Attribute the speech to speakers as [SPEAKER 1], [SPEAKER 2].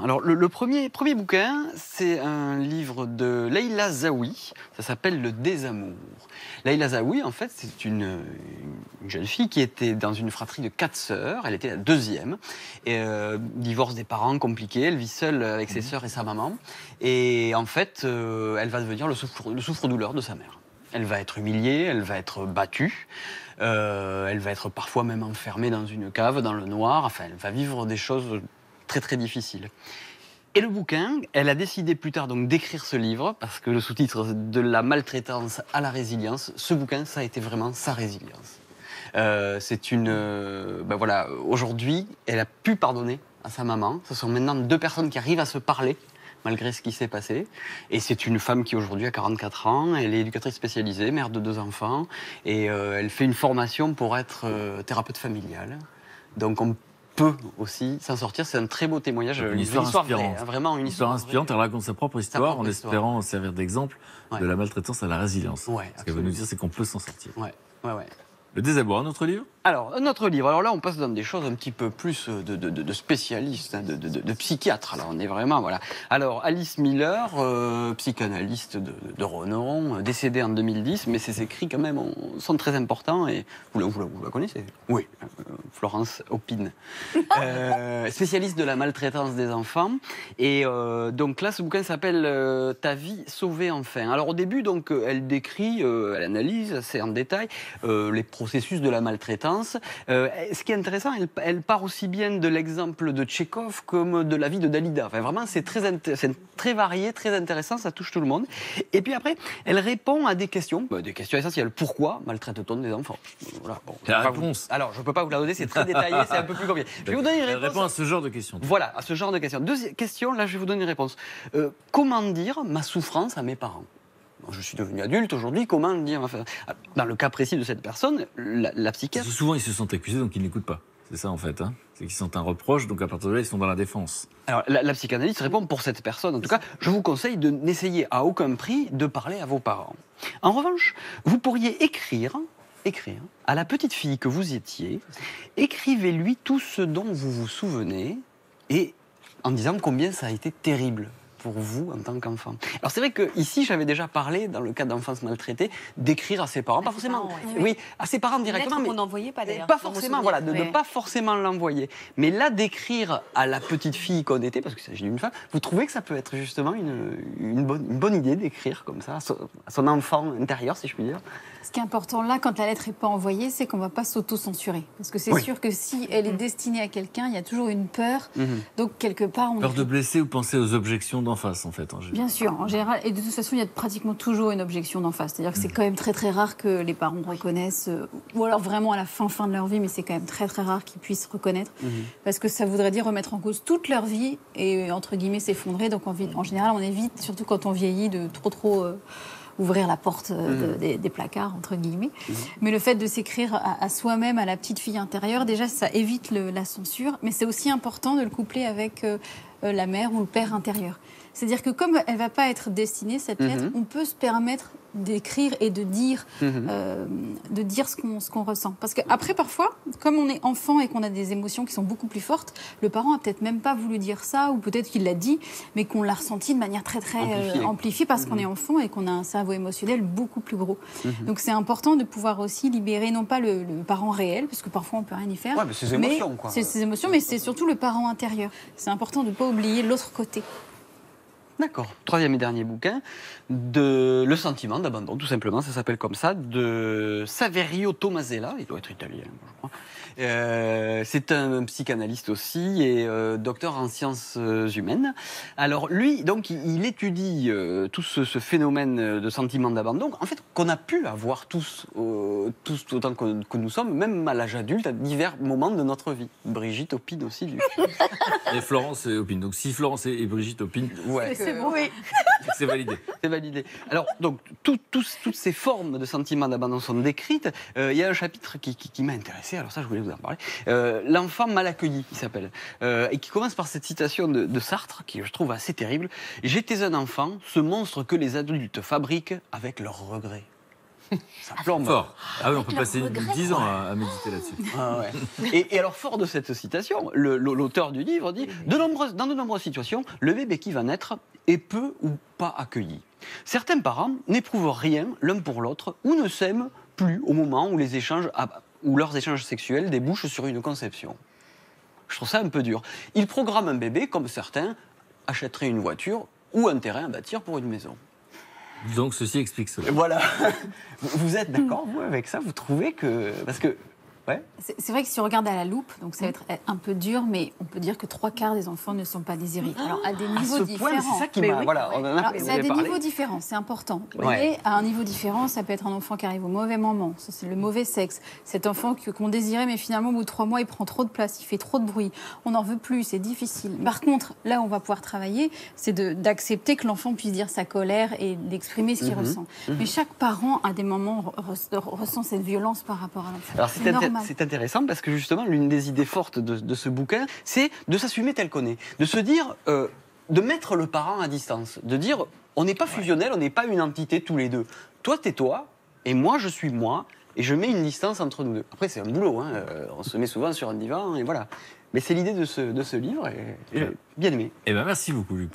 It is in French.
[SPEAKER 1] Alors, le premier bouquin, c'est un livre de Leïla Zaoui. Ça s'appelle Le désamour. Leïla Zaoui, en fait, c'est une jeune fille qui était dans une fratrie de 4 sœurs. Elle était la deuxième. Et, divorce des parents compliqué. Elle vit seule avec ses sœurs et sa maman. Et en fait, elle va devenir le souffre-douleur de sa mère. Elle va être humiliée, elle va être battue. Elle va être parfois même enfermée dans une cave, dans le noir. Enfin, elle va vivre des choses très très difficile. Et le bouquin, elle a décidé plus tard donc d'écrire ce livre, parce que le sous-titre de la maltraitance à la résilience, ce bouquin, ça a été vraiment sa résilience. C'est une... voilà, aujourd'hui, elle a pu pardonner à sa maman. Ce sont maintenant 2 personnes qui arrivent à se parler, malgré ce qui s'est passé. Et c'est une femme qui aujourd'hui a 44 ans, elle est éducatrice spécialisée, mère de 2 enfants, et elle fait une formation pour être thérapeute familiale. Donc on peut aussi s'en sortir. C'est un très beau témoignage.
[SPEAKER 2] Une histoire inspirante.
[SPEAKER 1] Vraie, vraiment une histoire
[SPEAKER 2] inspirante. Elle raconte sa propre histoire en espérant servir d'exemple
[SPEAKER 1] de
[SPEAKER 2] la maltraitance à la résilience.
[SPEAKER 1] Ouais,
[SPEAKER 2] ce qu'elle veut nous dire, c'est qu'on peut s'en sortir.
[SPEAKER 1] Ouais.
[SPEAKER 2] Le désamour, un autre livre ?
[SPEAKER 1] Alors, notre livre, alors là, on passe dans des choses un petit peu plus de spécialistes, hein, de psychiatres. Alors, on est vraiment, voilà. Alors, Alice Miller, psychanalyste de renom, décédée en 2010, mais ses écrits, quand même, sont très importants. Et vous la connaissez ? Oui, Florence Opine. Spécialiste de la maltraitance des enfants. Et donc là, ce bouquin s'appelle Ta vie sauvée enfin. Alors, au début, donc, elle décrit, elle analyse assez en détail les processus de la maltraitance. Ce qui est intéressant, elle part aussi bien de l'exemple de Tchekhov comme de la vie de Dalida. Enfin, vraiment, c'est très varié, très intéressant, ça touche tout le monde. Et puis après, elle répond à des questions essentielles. Pourquoi maltraite-t-on des enfants ? Voilà. Bon,
[SPEAKER 2] la réponse.
[SPEAKER 1] Alors, je ne peux pas vous la donner, c'est très détaillé, c'est un peu plus compliqué. Je vais vous donner une réponse.
[SPEAKER 2] Elle répond à ce genre de questions.
[SPEAKER 1] Voilà, à ce genre de questions. Deuxième question, là, je vais vous donner une réponse. Comment dire ma souffrance à mes parents ? Je suis devenu adulte aujourd'hui, comment le dire ? Enfin, dans le cas précis de cette personne, la psychiatre...
[SPEAKER 2] Parce que souvent, ils se sentent accusés, donc ils n'écoutent pas. C'est ça, en fait. Hein, c'est qu'ils sentent un reproche, donc à partir de là, ils sont dans la défense.
[SPEAKER 1] Alors, la psychanalyste répond pour cette personne. En tout cas, je vous conseille de n'essayer à aucun prix de parler à vos parents. En revanche, vous pourriez écrire à la petite fille que vous étiez, écrivez-lui tout ce dont vous vous souvenez, et en disant combien ça a été terrible pour vous en tant qu'enfant. Alors c'est vrai qu'ici, j'avais déjà parlé, dans le cas d'enfance maltraitée, d'écrire à ses parents, pas forcément, oui, à ses parents directement, mais
[SPEAKER 3] on n'envoyait pas d'ailleurs.
[SPEAKER 1] pas forcément, voilà, de ne pas forcément l'envoyer. Mais là, d'écrire à la petite fille qu'on était, parce qu'il s'agit d'une femme, vous trouvez que ça peut être justement une bonne idée d'écrire comme ça, à son enfant intérieur, si je puis dire?
[SPEAKER 4] Ce qui est important là, quand la lettre n'est pas envoyée, c'est qu'on ne va pas s'auto-censurer. Parce que c'est sûr que si elle est destinée à quelqu'un, il y a toujours une peur. Donc, quelque part...
[SPEAKER 2] Peur de blesser ou penser aux objections d'en face, en fait. En général.
[SPEAKER 4] Bien sûr, en général. Et de toute façon, il y a pratiquement toujours une objection d'en face. C'est-à-dire que c'est quand même très, très rare que les parents reconnaissent, ou alors vraiment à la fin de leur vie, mais c'est quand même très, très rare qu'ils puissent reconnaître. Parce que ça voudrait dire remettre en cause toute leur vie et, entre guillemets, s'effondrer. Donc, en général, on évite, surtout quand on vieillit, de trop... ouvrir la porte des placards, entre guillemets. Mais le fait de s'écrire à soi-même, à la petite fille intérieure, déjà, ça évite la censure. Mais c'est aussi important de le coupler avec la mère ou le père intérieur. C'est-à-dire que comme elle ne va pas être destinée, cette lettre, on peut se permettre d'écrire et de dire ce qu'on ressent. Parce qu'après, parfois, comme on est enfant et qu'on a des émotions qui sont beaucoup plus fortes, le parent a peut-être même pas voulu dire ça, ou peut-être qu'il l'a dit, mais qu'on l'a ressenti de manière très, très amplifiée parce qu'on est enfant et qu'on a un cerveau émotionnel beaucoup plus gros. Donc c'est important de pouvoir aussi libérer, non pas le parent réel, parce que parfois on peut rien y faire.
[SPEAKER 1] Ouais, mais ses émotions, quoi.
[SPEAKER 4] C'est ses émotions, mais c'est surtout le parent intérieur. C'est important de ne pas oublier l'autre côté.
[SPEAKER 1] D'accord. Troisième et dernier bouquin, de Le sentiment d'abandon, tout simplement, ça s'appelle comme ça, de Saverio Tomasella, il doit être italien, je crois. C'est un psychanalyste aussi et docteur en sciences humaines. Alors lui, donc, il étudie tout ce phénomène de sentiment d'abandon, en fait, qu'on a pu avoir tous autant que nous sommes, même à l'âge adulte, à divers moments de notre vie. Brigitte opine aussi. Lui.
[SPEAKER 2] Et Florence opine. Donc si Florence et Brigitte opinent,
[SPEAKER 1] ouais.
[SPEAKER 4] C'est bon. Oui.
[SPEAKER 2] C'est validé.
[SPEAKER 1] C'est validé. Alors, donc, toutes ces formes de sentiments d'abandon sont décrites. Il y a un chapitre qui m'a intéressé, alors ça, je voulais vous en parler. L'enfant mal accueilli, il s'appelle. Et qui commence par cette citation de Sartre, qui je trouve assez terrible. « J'étais un enfant, ce monstre que les adultes fabriquent avec leurs regrets. » Ça plombe.
[SPEAKER 2] Fort. Ah oui, on peut
[SPEAKER 3] leur
[SPEAKER 2] passer
[SPEAKER 3] regret,
[SPEAKER 2] 10 ans à méditer là-dessus.
[SPEAKER 1] Ah ouais. Et alors, fort de cette citation, l'auteur du livre dit dans de nombreuses situations, le bébé qui va naître est peu ou pas accueilli. Certains parents n'éprouvent rien l'un pour l'autre ou ne s'aiment plus au moment où leurs échanges sexuels débouchent sur une conception. Je trouve ça un peu dur. Ils programment un bébé comme certains achèteraient une voiture ou un terrain à bâtir pour une maison.
[SPEAKER 2] Donc ceci explique cela.
[SPEAKER 1] Voilà. Vous êtes d'accord, vous, avec ça? Vous trouvez que... Parce que... Ouais.
[SPEAKER 4] C'est vrai que si on regarde à la loupe, donc ça va être un peu dur, mais on peut dire que 3/4 des enfants ne sont pas désirés. Alors à des niveaux différents.
[SPEAKER 1] C'est ça qui
[SPEAKER 4] Mais
[SPEAKER 1] m'a...
[SPEAKER 4] oui.
[SPEAKER 1] Voilà, on en a
[SPEAKER 4] Alors, c'est à des
[SPEAKER 1] parlé.
[SPEAKER 4] niveaux différents, c'est important. Vous
[SPEAKER 1] Ouais.
[SPEAKER 4] voyez, à un niveau différent, ça peut être un enfant qui arrive au mauvais moment, ça, c'est le mauvais sexe. Cet enfant qu'on désirait, mais finalement, au bout de 3 mois, il prend trop de place, il fait trop de bruit. On n'en veut plus, c'est difficile. Par contre, là où on va pouvoir travailler, c'est d'accepter que l'enfant puisse dire sa colère et d'exprimer ce qu'il ressent. Mais chaque parent, à des moments, ressent cette violence par rapport à l'enfant.
[SPEAKER 1] Alors
[SPEAKER 4] C'est normal.
[SPEAKER 1] c'est intéressant parce que justement, l'une des idées fortes de ce bouquin, c'est de s'assumer tel qu'on est. De se dire, de mettre le parent à distance. De dire, on n'est pas fusionnel, on n'est pas une entité tous les deux. Toi, t'es toi, et moi, je suis moi, et je mets une distance entre nous deux. Après, c'est un boulot, hein. On se met souvent sur un divan, et voilà. Mais c'est l'idée de ce livre, et j'ai bien aimé.
[SPEAKER 2] Eh bien, merci beaucoup, Luc.